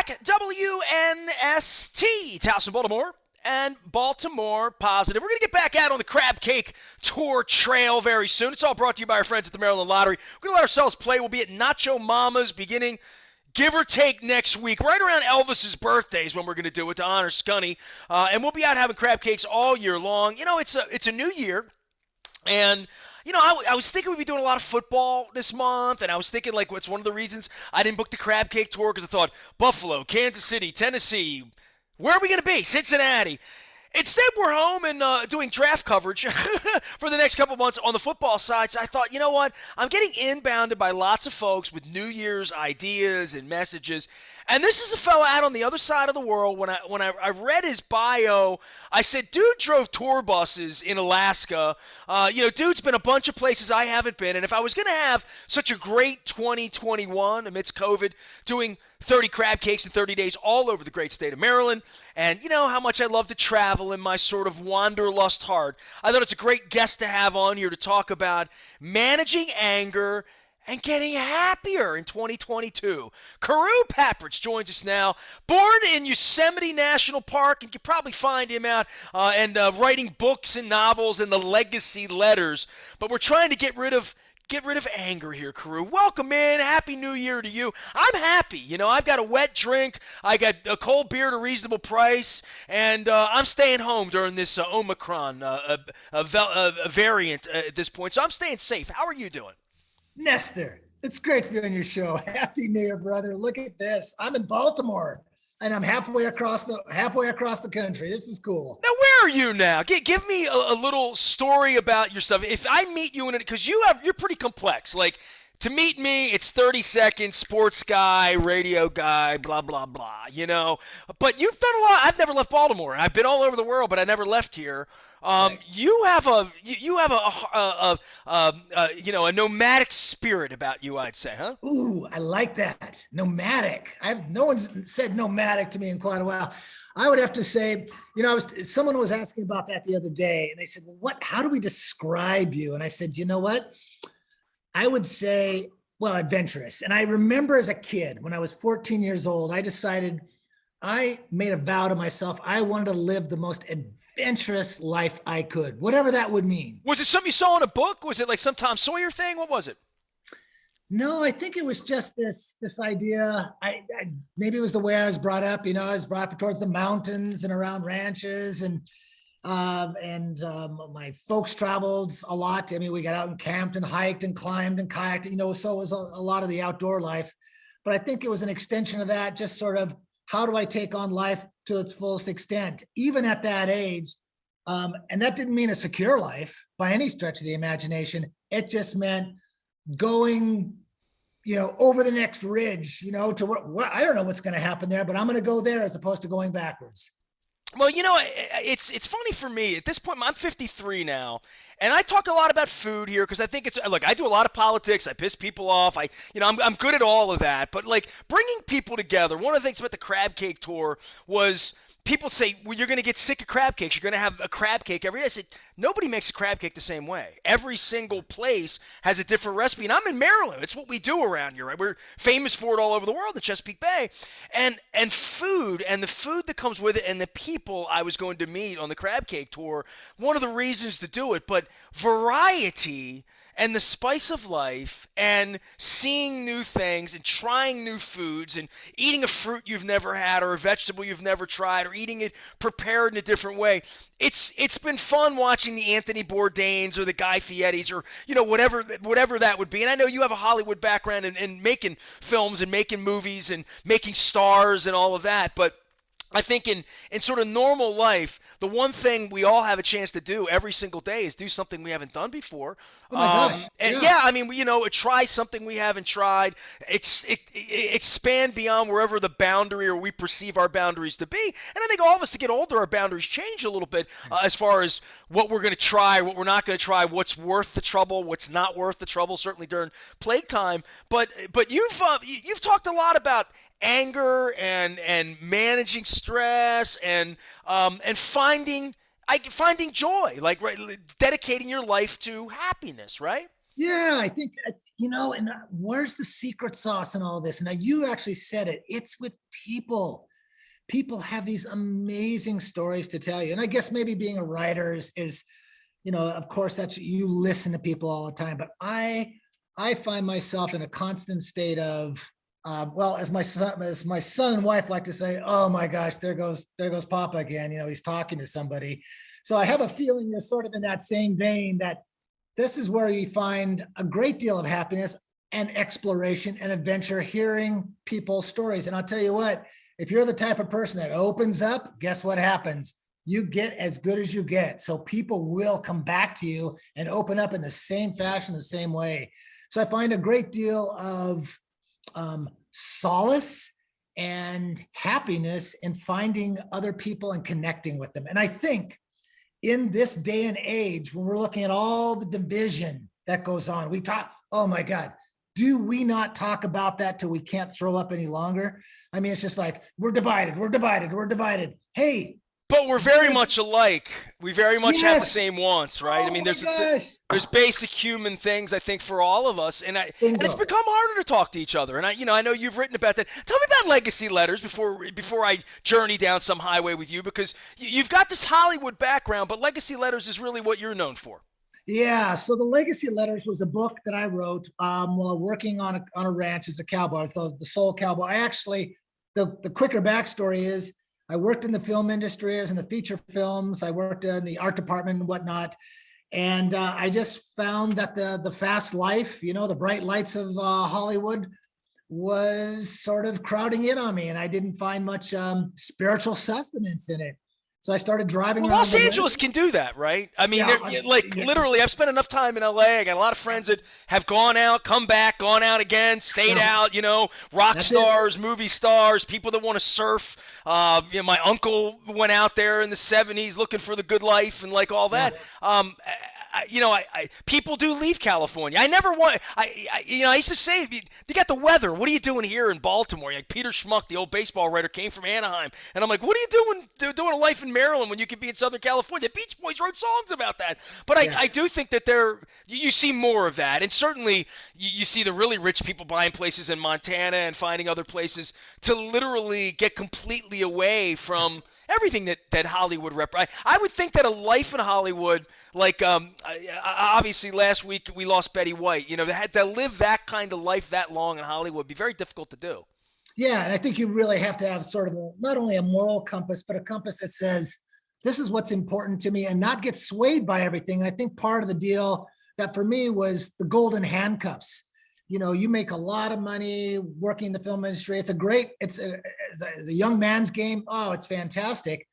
back. WNST, Towson, Baltimore, and Baltimore Positive. We're going to get back out on the Crab Cake Tour Trail very soon. It's all brought to you by our friends at the Maryland Lottery. We're going to let ourselves play. We'll be at Nacho Mama's beginning, give or take, next week. Right around Elvis's birthday is when we're going to do it to honor Scunny. And we'll be out having crab cakes all year long. You know, it's a new year. And, you know, I was thinking we'd be doing a lot of football this month, and I was thinking, like, what's one of the reasons I didn't book the Crab Cake Tour, because I thought Buffalo, Kansas City, Tennessee, where are we going to be? Cincinnati. Instead, we're home and doing draft coverage for the next couple months on the football side. So I thought, you know what? I'm getting inbounded by lots of folks with New Year's ideas and messages. And this is a fella out on the other side of the world. When I read his bio, I said, dude drove tour buses in Alaska. Dude's been a bunch of places I haven't been. And if I was going to have such a great 2021 amidst COVID, doing 30 crab cakes in 30 days all over the great state of Maryland, and you know how much I love to travel in my sort of wanderlust heart, I thought it's a great guest to have on here to talk about managing anger and getting happier in 2022. Carew Papritz joins us now. Born in Yosemite National Park, and you can probably find him out writing books and novels and the Legacy Letters. But we're trying to get rid of anger here, Carew. Welcome in. Happy New Year to you. I'm happy. You know, I've got a wet drink. I got a cold beer at a reasonable price, and I'm staying home during this Omicron variant at this point. So I'm staying safe. How are you doing? Nestor, it's great to be on your show. Happy New Year, brother. Look at this. I'm in Baltimore, and I'm halfway across the country. This is cool. Now, where are you now? Give me a little story about yourself. If I meet you in it, because you're pretty complex. Like, to meet me, it's 30 seconds, sports guy, radio guy, blah, blah, blah, you know. But you've done a lot. I've never left Baltimore. I've been all over the world, but I never left here. Right. You have a nomadic spirit about you, I'd say, huh? Ooh, I like that. Nomadic. No one's said nomadic to me in quite a while. I would have to say, someone was asking about that the other day, and they said, well, how do we describe you? And I said, you know what? I would say, well, adventurous. And I remember as a kid, when I was 14 years old, I made a vow to myself. I wanted to live the most adventurous life I could, whatever that would mean. Was it something you saw in a book? Was it like some Tom Sawyer thing? What was it? No, I think it was just this idea. Maybe it was the way I was brought up. I was brought up towards the mountains and around ranches, and my folks traveled a lot. I mean, we got out and camped and hiked and climbed and kayaked, so it was a lot of the outdoor life. But I think it was an extension of that, just sort of, how do I take on life to its fullest extent, even at that age? And that didn't mean a secure life by any stretch of the imagination. It just meant going, over the next ridge, to what I don't know what's going to happen there, but I'm going to go there as opposed to going backwards. Well, it's funny for me. At this point, I'm 53 now, and I talk a lot about food here because I think I do a lot of politics. I piss people off. I'm good at all of that. But like bringing people together, one of the things about the Crab Cake Tour was people say, well, you're going to get sick of crab cakes. You're going to have a crab cake every day. I said, nobody makes a crab cake the same way. Every single place has a different recipe. And I'm in Maryland. It's what we do around here, right? We're famous for it all over the world, the Chesapeake Bay. And food, and the food that comes with it, and the people I was going to meet on the Crab Cake Tour, one of the reasons to do it. But variety and the spice of life and seeing new things and trying new foods and eating a fruit you've never had or a vegetable you've never tried or eating it prepared in a different way. It's been fun watching the Anthony Bourdains or the Guy Fieri's or whatever that would be. And I know you have a Hollywood background in making films and making movies and making stars and all of that, but I think in sort of normal life, the one thing we all have a chance to do every single day is do something we haven't done before. Oh my gosh. And try something we haven't tried. Expand beyond wherever the boundary or we perceive our boundaries to be. And I think all of us, to get older, our boundaries change a little bit as far as what we're going to try, what we're not going to try, what's worth the trouble, what's not worth the trouble. Certainly during plague time. But you've talked a lot about anger and managing stress and finding joy, like dedicating your life to happiness, right? Yeah, I think, and where's the secret sauce in all this? And now you actually said it. It's with people. People have these amazing stories to tell you. And I guess maybe being a writer is of course, that's you listen to people all the time. But I find myself in a constant state of, well, as my son and wife like to say, oh my gosh, there goes Papa again. He's talking to somebody. So I have a feeling you're sort of in that same vein, that this is where you find a great deal of happiness and exploration and adventure, hearing people's stories. And I'll tell you what, if you're the type of person that opens up, guess what happens? You get as good as you get. So people will come back to you and open up in the same fashion, the same way. So I find a great deal of solace and happiness in finding other people and connecting with them. And I think in this day and age, when we're looking at all the division that goes on, we talk, oh my God, do we not talk about that till we can't throw up any longer? I mean, it's just like, we're divided, we're divided, we're divided. Hey, But we're very much alike. We very much have the yes. same wants, right? I Oh mean, my gosh. there's basic human things, I think, for all of us, and it's Bingo. become harder to talk to each other. And I know you've written about that. Tell me about Legacy Letters before I journey down some highway with you, because you've got this Hollywood background, but Legacy Letters is really what you're known for. Yeah, so the Legacy Letters was a book that I wrote while working on a ranch as a cowboy, so the soul cowboy. I actually, the quicker backstory is, I worked in the film industry, as in the feature films. I worked in the art department and whatnot, and I just found that the fast life, the bright lights of Hollywood, was sort of crowding in on me, and I didn't find much spiritual sustenance in it. So I started driving Well, around Los the Angeles West. can do that, right? I mean, Yeah, like yeah, literally, I've spent enough time in LA. I got a lot of friends that have gone out, come back, gone out again, stayed yeah, out. Rock that's it. stars, movie stars, people that want to surf. My uncle went out there in the '70s looking for the good life and like all Yeah. that. People do leave California. I never want. I used to say, you got the weather. What are you doing here in Baltimore? Like Peter Schmuck, the old baseball writer, came from Anaheim, and I'm like, what are you doing a life in Maryland when you could be in Southern California? Beach Boys wrote songs about that. But Yeah. I do think that you see more of that, and certainly you see the really rich people buying places in Montana and finding other places to literally get completely away from everything that Hollywood I would think that a life in Hollywood, like obviously last week we lost Betty White. They had to live that kind of life that long in Hollywood would be very difficult to do. Yeah, and I think you really have to have sort of not only a moral compass, but a compass that says, this is what's important to me, and not get swayed by everything. And I think part of the deal that for me was the golden handcuffs. You make a lot of money working in the film industry. It's a young man's game. Oh, it's fantastic.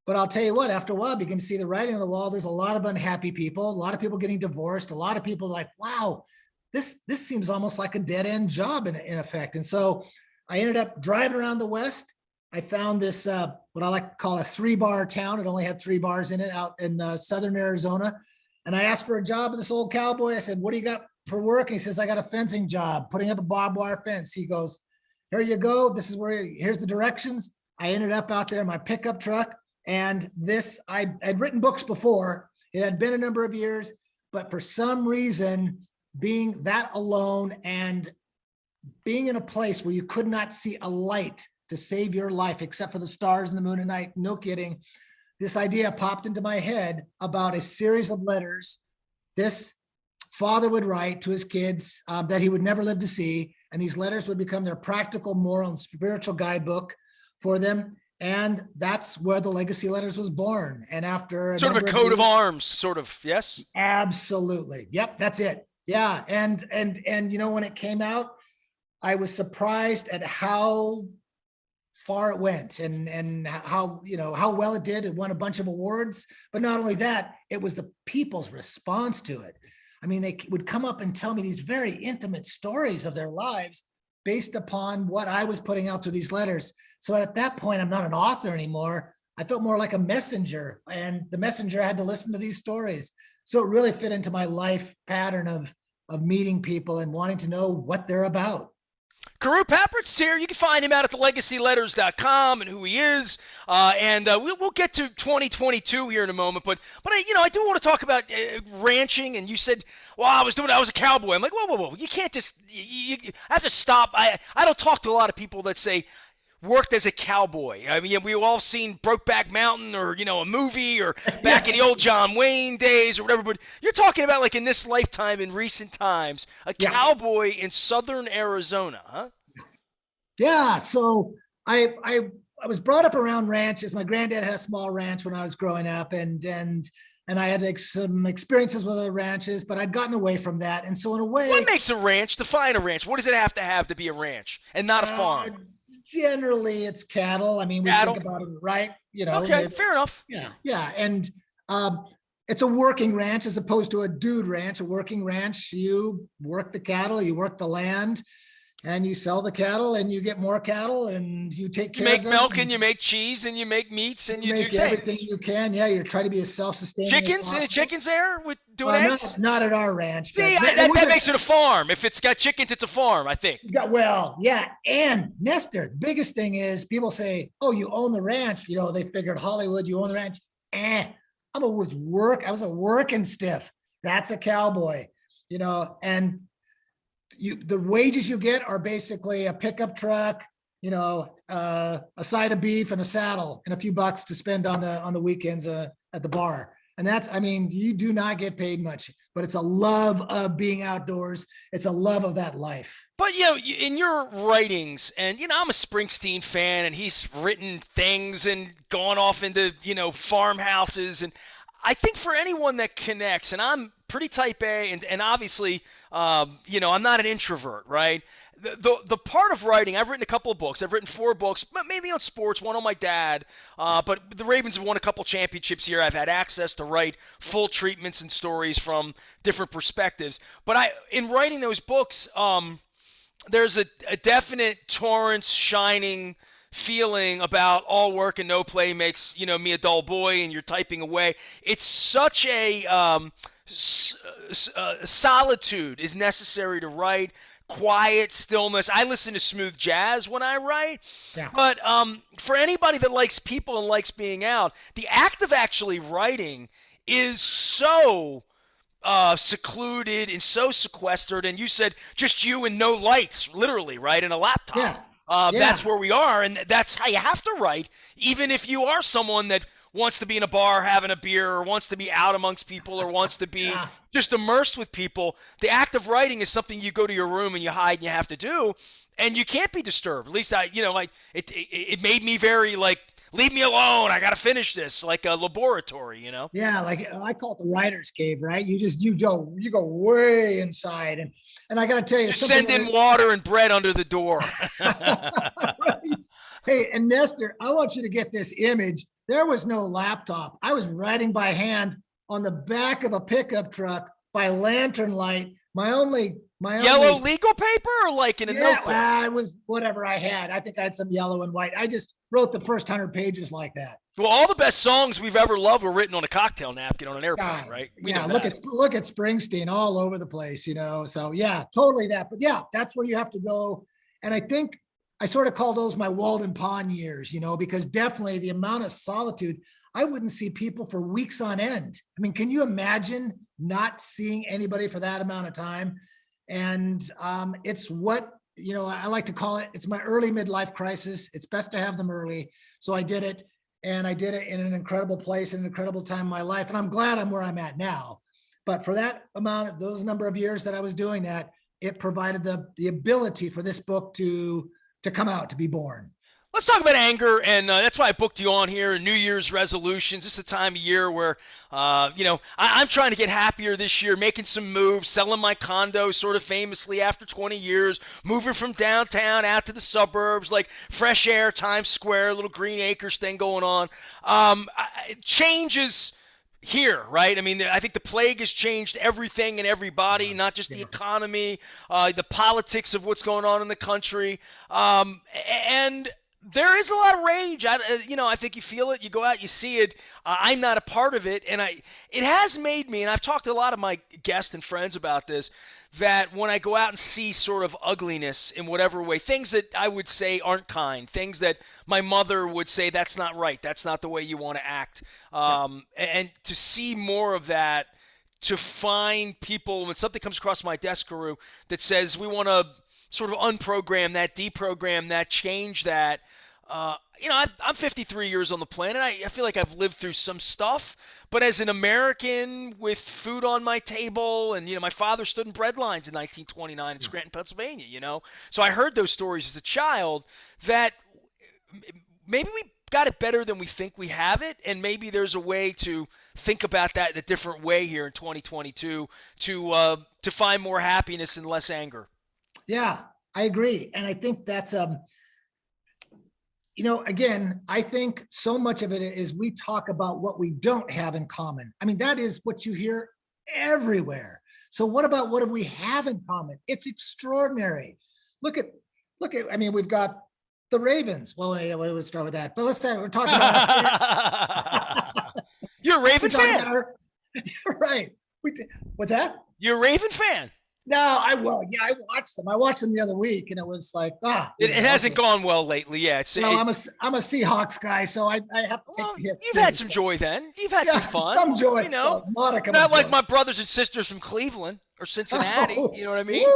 But I'll tell you what, after a while, you can see the writing on the wall. There's a lot of unhappy people, a lot of people getting divorced, a lot of people like, wow, this seems almost like a dead end job in effect. And so I ended up driving around the West. I found this, what I like to call a 3-bar town. It only had 3 bars in it, out in southern Arizona. And I asked for a job with this old cowboy. I said, what do you got for work? And he says, I got a fencing job, putting up a barbed wire fence. He goes, here you go. Here's the directions. I ended up out there in my pickup truck. And I'd written books before. It had been a number of years, but for some reason, being that alone and being in a place where you could not see a light to save your life except for the stars and the moon at night, no kidding, this idea popped into my head about a series of letters this father would write to his kids that he would never live to see. And these letters would become their practical, moral, and spiritual guidebook for them. And that's where the Legacy Letters was born. And after a Sort of a number of coat years, of arms, sort of. Yes. absolutely. Yep, that's it. Yeah. And when it came out, I was surprised at how far it went and how well it did. It won a bunch of awards, but not only that, it was the people's response to it. I mean, they would come up and tell me these very intimate stories of their lives based upon what I was putting out through these letters. So at that point, I'm not an author anymore. I felt more like a messenger, and the messenger had to listen to these stories. So it really fit into my life pattern of meeting people and wanting to know what they're about. Carew Papritz here. You can find him out at the legacyletters.com and who he is. We'll get to 2022 here in a moment. But I do want to talk about ranching. And you said, well, I was a cowboy. I'm like, whoa. You can't just, you have to stop. I don't talk to a lot of people that say, worked as a cowboy. I mean, we've all seen Brokeback Mountain or, a movie or back in the old John Wayne days or whatever. But you're talking about like in this lifetime, in recent times, a cowboy in southern Arizona, huh? Yeah. So I was brought up around ranches. My granddad had a small ranch when I was growing up, and I had some experiences with the ranches, but I'd gotten away from that. And so in a way, what makes a ranch? Define a ranch. What does it have to be a ranch and not a farm? Generally, it's cattle. I mean, we think about it, right? Okay, fair enough. Yeah. And it's a working ranch as opposed to a dude ranch. A working ranch, you work the cattle, you work the land, and you sell the cattle, and you get more cattle, and you take care of them. You make milk, and you make cheese, and you make meats, and you do everything you can. Yeah, you're trying to be as self-sustaining. Chickens there with doing eggs? Not at our ranch. See, that makes it a farm. If it's got chickens, it's a farm, I think. Well, yeah. And Nestor, the biggest thing is people say, "Oh, you own the ranch." They figured Hollywood, you own the ranch. I was a working stiff. That's a cowboy. And the wages you get are basically a pickup truck, a side of beef and a saddle and a few bucks to spend on the weekends at the bar. And you do not get paid much, but it's a love of being outdoors. It's a love of that life. But, in your writings, and, I'm a Springsteen fan, and he's written things and gone off into, farmhouses. And I think for anyone that connects, and I'm pretty type A, and obviously, I'm not an introvert, right? The part of writing, I've written a couple of books. I've written 4 books, mainly on sports, one on my dad. But the Ravens have won a couple championships here. I've had access to write full treatments and stories from different perspectives. But in writing those books, there's a definite Torrance shining feeling about all work and no play makes me a dull boy, and you're typing away. It's such a solitude is necessary to write. Quiet, stillness. I listen to smooth jazz when I write. Yeah. But for anybody that likes people and likes being out, the act of actually writing is so secluded and so sequestered. And you said just you and no lights, literally, right? And a laptop. Yeah. That's where we are, and that's how you have to write, even if you are someone that wants to be in a bar having a beer or wants to be out amongst people or wants to be just immersed with people. The act of writing is something you go to your room and you hide and you have to do, and you can't be disturbed. At least it made me very leave me alone. I got to finish this, like a laboratory, Yeah, like I call it the writer's cave, right? You go way inside, and I got to tell you, just send in water and bread under the door. Right. Hey, and Nestor, I want you to get this image. There was no laptop. I was writing by hand on the back of a pickup truck by lantern light. My only yellow legal paper, or like in a notebook? It was whatever I had. I think I had some yellow and white. I just wrote the first 100 pages like that. Well, all the best songs we've ever loved were written on a cocktail napkin on an airplane, right? Look at Springsteen all over the place, So yeah, totally that. But yeah, that's where you have to go. And I think I sort of call those my Walden Pond years, because definitely the amount of solitude, I wouldn't see people for weeks on end. I mean, can you imagine not seeing anybody for that amount of time? And it's what, I like to call it, it's my early midlife crisis. It's best to have them early. So I did it, and I did it in an incredible place, an incredible time in my life. And I'm glad I'm where I'm at now. But for that those number of years that I was doing that, it provided the ability for this book to come out, to be born. Let's talk about anger, and that's why I booked you on here. New Year's resolutions. This is a time of year where, I'm trying to get happier this year, making some moves, selling my condo sort of famously after 20 years, moving from downtown out to the suburbs, like fresh air, Times Square, little Green Acres thing going on. Change is here, right? I mean, I think the plague has changed everything and everybody, not just the economy, the politics of what's going on in the country, and there is a lot of rage. I think you feel it. You go out, you see it. I'm not a part of it, and it has made me. And I've talked to a lot of my guests and friends about this. that when I go out and see sort of ugliness in whatever way, things that I would say aren't kind, things that my mother would say that's not right, that's not the way you want to act, Yeah. and to see more of that, to find people when something comes across my desk, Carew, that says we want to sort of unprogram that, deprogram that, change that. I'm 53 years on the planet. I feel like I've lived through some stuff, but as an American with food on my table, and my father stood in bread lines in 1929 in Scranton, Pennsylvania. So I heard those stories as a child. That maybe we got it better than we think we have it, and maybe there's a way to think about that in a different way here in 2022 to find more happiness and less anger. Yeah, I agree. And I think that's, again, I think so much of it is we talk about what we don't have in common. I mean, that is what you hear everywhere. So what about what do we have in common? It's extraordinary. Look at, I mean, we've got the Ravens. Well, yeah, we'll start with that. But let's say we're talking about. You're a Raven fan. You're right. What's that? You're a Raven fan. No, I watched them. I watched them the other week, and it was like, it hasn't gone well lately. Yeah, I'm a Seahawks guy, so I have to take the hits. You've had some joy then. You've had some fun. Some joy. So not like my brothers and sisters from Cleveland or Cincinnati. You know what I mean?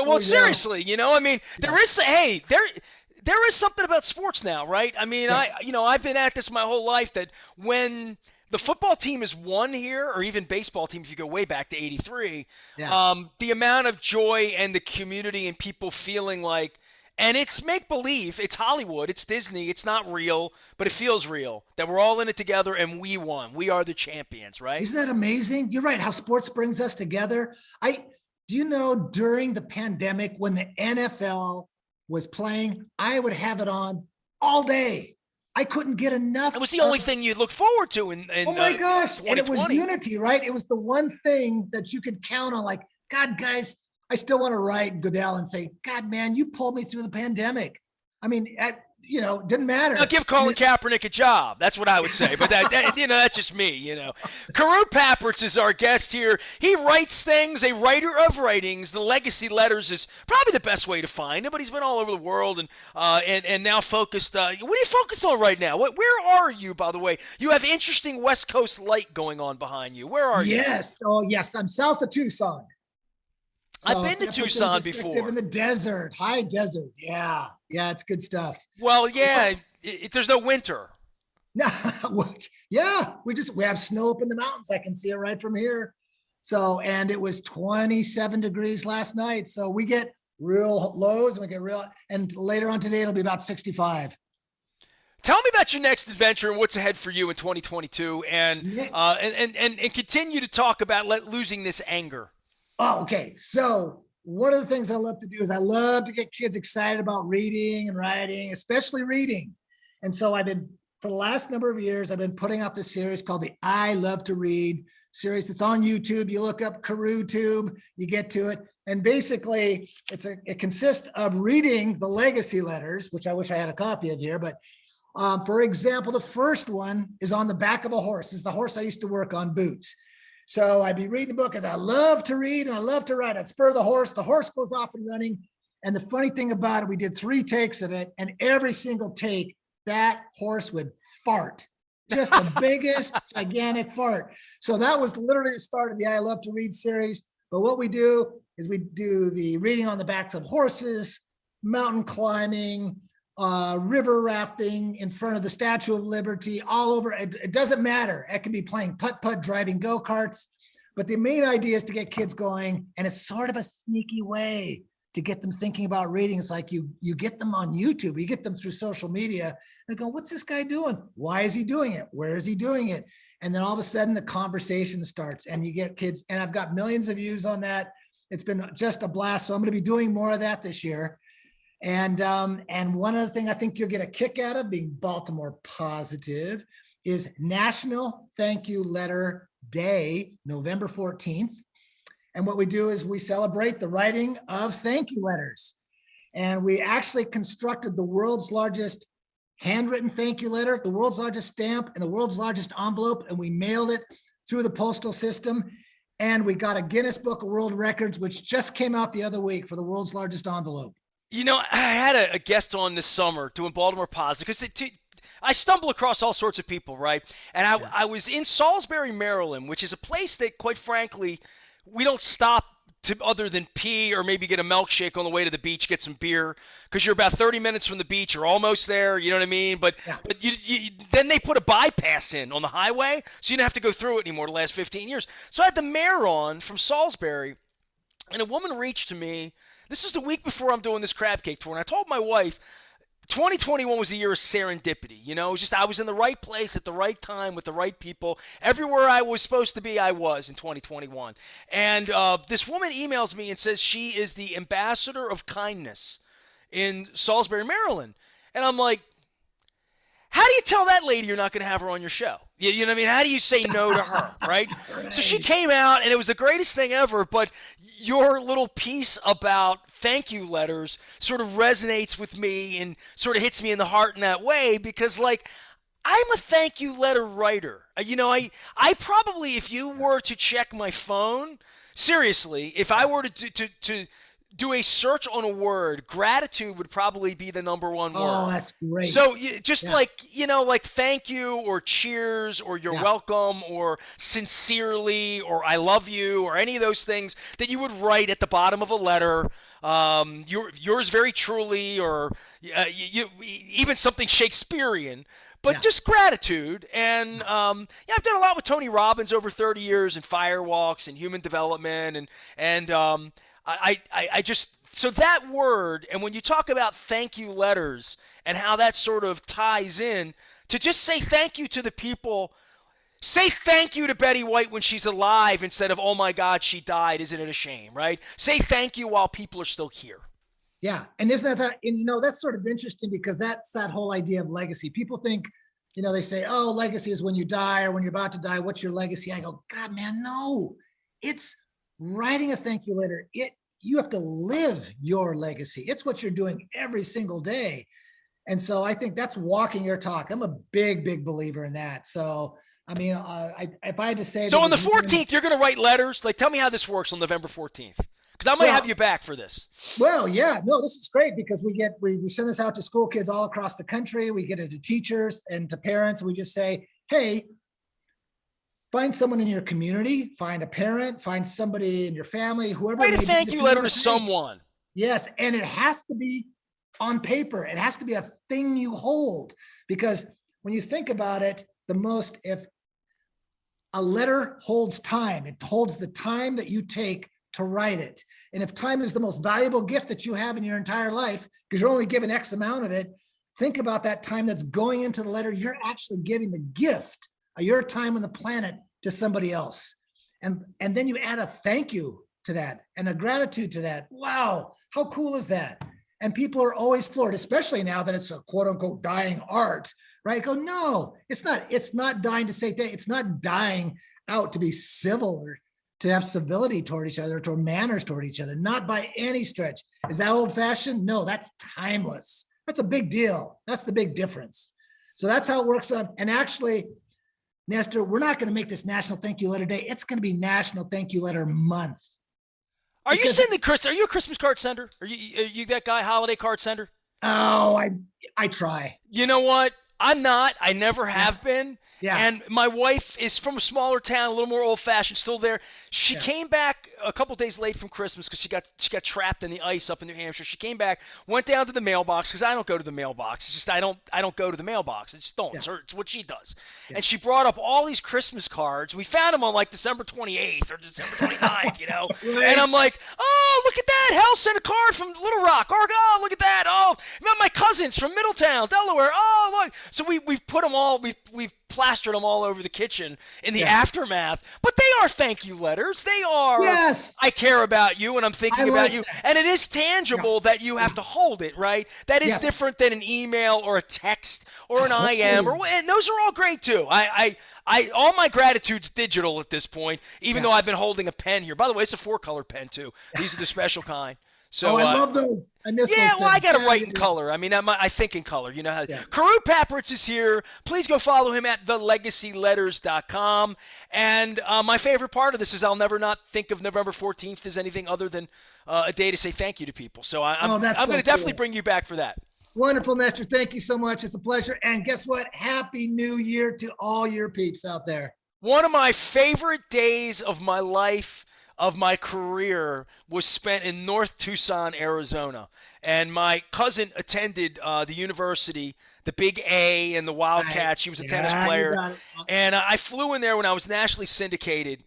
Well, seriously, I mean, there is something about sports now, right? I mean, I've been at this my whole life, that when the football team is won here, or even baseball team, if you go way back to 83, the amount of joy and the community and people feeling like, and it's make-believe, it's Hollywood, it's Disney, it's not real, but it feels real, that we're all in it together and we won. We are the champions, right? Isn't that amazing? You're right, how sports brings us together. Do you know, during the pandemic, when the NFL was playing, I would have it on all day. I couldn't get enough. It was the only thing you look forward to in oh my gosh. And it was unity, right? It was the one thing that you could count on. Like, God, guys, I still want to write Goodell and say, God, man, you pulled me through the pandemic. I mean, it didn't matter. I'll give Colin Kaepernick a job. That's what I would say. But that's just me, Carew Papritz is our guest here. He writes things, a writer of writings. The Legacy Letters is probably the best way to find him, but he's been all over the world and now focused. What are you focused on right now? Where are you, by the way? You have interesting West Coast light going on behind you. Where are you? Yes. Oh, yes. I'm south of Tucson. So I've been to Tucson before. In the desert, high desert. Yeah. Yeah, it's good stuff. Well, yeah, there's no winter. No, yeah, we have snow up in the mountains. I can see it right from here. So, and it was 27 degrees last night. So we get real lows and later on today, it'll be about 65. Tell me about your next adventure and what's ahead for you in 2022 and continue to talk about losing this anger. Oh, okay. So one of the things I love to do is I love to get kids excited about reading and writing, especially reading. And so for the last number of years, I've been putting out this series called the I Love to Read series. It's on YouTube. You look up CarewTube, you get to it. And basically it consists of reading the legacy letters, which I wish I had a copy of here. But for example, the first one is on the back of a horse. It's the horse I used to work on, Boots. So I'd be reading the book, as I love to read and I love to write. I'd spur the horse goes off and running. And the funny thing about it, we did 3 takes of it, and every single take, that horse would fart. Just the biggest, gigantic fart. So that was literally the start of the I Love to Read series. But what we do is we do the reading on the backs of horses, mountain climbing, river rafting in front of the Statue of Liberty, all over. It doesn't matter. It can be playing putt-putt, driving go-karts. But the main idea is to get kids going, and it's sort of a sneaky way to get them thinking about reading. It's like you get them on YouTube, you get them through social media, and go, what's this guy doing? Why is he doing it? Where is he doing it? And then all of a sudden the conversation starts, and you get kids, and I've got millions of views on that. It's been just a blast. So I'm going to be doing more of that this year. And one other thing I think you'll get a kick out of, being Baltimore positive, is National Thank You Letter Day, November 14th. And what we do is we celebrate the writing of thank you letters. And we actually constructed the world's largest handwritten thank you letter, the world's largest stamp, and the world's largest envelope, and we mailed it through the postal system. And we got a Guinness Book of World Records, which just came out the other week for the world's largest envelope. You know, I had a guest on this summer doing Baltimore Positive because I stumble across all sorts of people, right? And I was in Salisbury, Maryland, which is a place that, quite frankly, we don't stop to other than pee or maybe get a milkshake on the way to the beach, get some beer, because you're about 30 minutes from the beach. You're almost there, you know what I mean? But then they put a bypass in on the highway, so you don't have to go through it anymore the last 15 years. So I had the mayor on from Salisbury, and a woman reached to me. This is the week before I'm doing this crab cake tour, and I told my wife, 2021 was a year of serendipity. You know, just I was in the right place at the right time with the right people. Everywhere I was supposed to be, I was in 2021. And this woman emails me and says she is the ambassador of kindness in Salisbury, Maryland. And I'm like, how do you tell that lady you're not going to have her on your show? You know what I mean? How do you say no to her, right? So she came out, and it was the greatest thing ever, but your little piece about thank you letters sort of resonates with me and sort of hits me in the heart in that way because, like, I'm a thank you letter writer. You know, I probably, if you were to check my phone, seriously, if I were to do a search on a word, gratitude would probably be the number one word. Oh, that's great. So just like, you know, like thank you or cheers or you're welcome or sincerely or I love you or any of those things that you would write at the bottom of a letter. Yours very truly or even something Shakespearean. But just gratitude. And I've done a lot with Tony Robbins over 30 years in firewalks and human development and I just so that word, and when you talk about thank you letters and how that sort of ties in to just say thank you to the people, say thank you to Betty White when she's alive instead of, oh my God, she died, isn't it a shame, right? Say thank you while people are still here. Yeah, and isn't that, and you know, that's sort of interesting because that's that whole idea of legacy. People think, you know, they say, oh, legacy is when you die or when you're about to die, what's your legacy? I go, God, man, no, it's writing a thank you letter. You have to live your legacy. It's what you're doing every single day. And so I think that's walking your talk. I'm a big believer in that. So, I mean, if I had to say. So on the 14th, you're going to write letters? Like, tell me how this works on November 14th. Because I might have you back for this. Well, yeah, no, this is great because we send this out to school kids all across the country. We get it to teachers and to parents. We just say, hey, find someone in your community, find a parent, find somebody in your family, whoever. Write a thank you letter to someone. Yes, and it has to be on paper. It has to be a thing you hold because when you think about it, if a letter holds time, it holds the time that you take to write it. And if time is the most valuable gift that you have in your entire life, because you're only given X amount of it, think about that time that's going into the letter. You're actually giving the gift of your time on the planet to somebody else. And then you add a thank you to that and a gratitude to that. Wow, how cool is that? And people are always floored, especially now that it's a quote unquote dying art, right? Go, no, it's not dying to say thank. It's not dying out to be civil or to have civility toward each other, toward manners toward each other, not by any stretch. Is that old fashioned? No, that's timeless. That's a big deal. That's the big difference. So that's how it works on. And actually, Nestor, we're not going to make this National Thank You Letter Day. It's going to be National Thank You Letter Month. Are you sending Are you a Christmas card sender? Are you that guy, holiday card sender? Oh, I try. You know what? I'm not. I never have been. Yeah. And my wife is from a smaller town, a little more old-fashioned, still there. She came back a couple days late from Christmas because she got trapped in the ice up in New Hampshire. She came back, went down to the mailbox because I don't go to the mailbox. It's just I don't go to the mailbox. I just don't. Yeah. It's what she does. Yeah. And she brought up all these Christmas cards. We found them on like December 28th or December 29th, you know. Right. And I'm like, oh, look at that. Hal sent a card from Little Rock. Oh, look at that. Oh, my cousins from Middletown, Delaware. Oh, look. So we've put them all. We've plastered them all over the kitchen in the aftermath. But they are thank you letters. They are, I care about you and I'm thinking about you. And it is tangible that you have to hold it, right? That is different than an email or a text or an IM. And those are all great too. All my gratitude's digital at this point, even though I've been holding a pen here. By the way, it's a 4-color pen too. These are the special kind. Oh, So I love those. I miss those yeah, well, I things. got to Yeah, write yeah, in yeah. color. I mean, I think in color. You know how Yeah. Carew Papritz is here. Please go follow him at thelegacyletters.com. And my favorite part of this is I'll never not think of November 14th as anything other than a day to say thank you to people. So Oh, that's I'm going so to definitely cool. bring you back for that. Wonderful, Nestor. Thank you so much. It's a pleasure. And guess what? Happy New Year to all your peeps out there. One of my favorite days of my life, of my career, was spent in North Tucson, Arizona. And my cousin attended the university, the Big A and the Right. Wildcats. She was a tennis Yeah, you player. got it. And I flew in there when I was nationally syndicated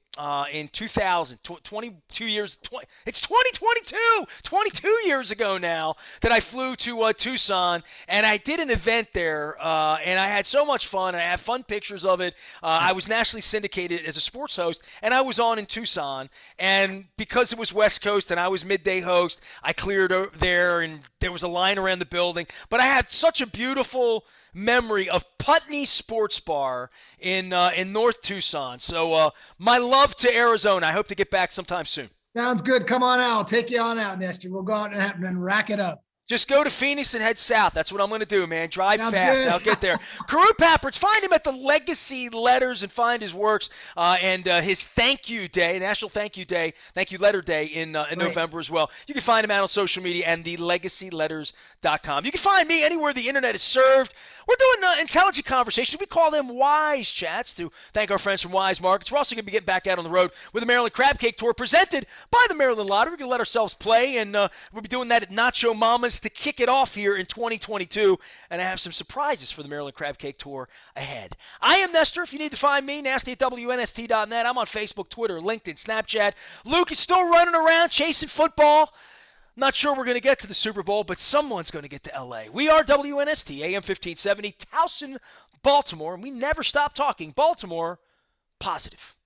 in 2000, 22 years. It's 2022, 22 years ago now that I flew to Tucson, and I did an event there, and I had so much fun. And I have fun pictures of it. I was nationally syndicated as a sports host, and I was on in Tucson. And because it was West Coast and I was midday host, I cleared there, and there was a line around the building. But I had such a beautiful memory of Putney Sports Bar in North Tucson. So my love to Arizona. I hope to get back sometime soon. Sounds good. Come on out. I'll take you on out, Nestor. We'll go out and rack it up. Just go to Phoenix and head south. That's what I'm going to do, man. Drive Sounds fast, and good. I'll get there. Carew Papritz, find him at the Legacy Letters and find his works and his thank you day, National Thank You Day, Thank You Letter Day in Right. November as well. You can find him out on social media and thelegacyletters.com. You can find me anywhere the internet is served. We're doing intelligent conversations. We call them Wise Chats to thank our friends from Wise Markets. We're also going to be getting back out on the road with the Maryland Crab Cake Tour presented by the Maryland Lottery. We're going to let ourselves play, and we'll be doing that at Nacho Mama's to kick it off here in 2022. And I have some surprises for the Maryland Crab Cake Tour ahead. I am Nestor. If you need to find me, nasty at WNST.net. I'm on Facebook, Twitter, LinkedIn, Snapchat. Luke is still running around chasing football. Not sure we're going to get to the Super Bowl, but someone's going to get to LA. We are WNST, AM 1570, Towson, Baltimore, and we never stop talking Baltimore positive.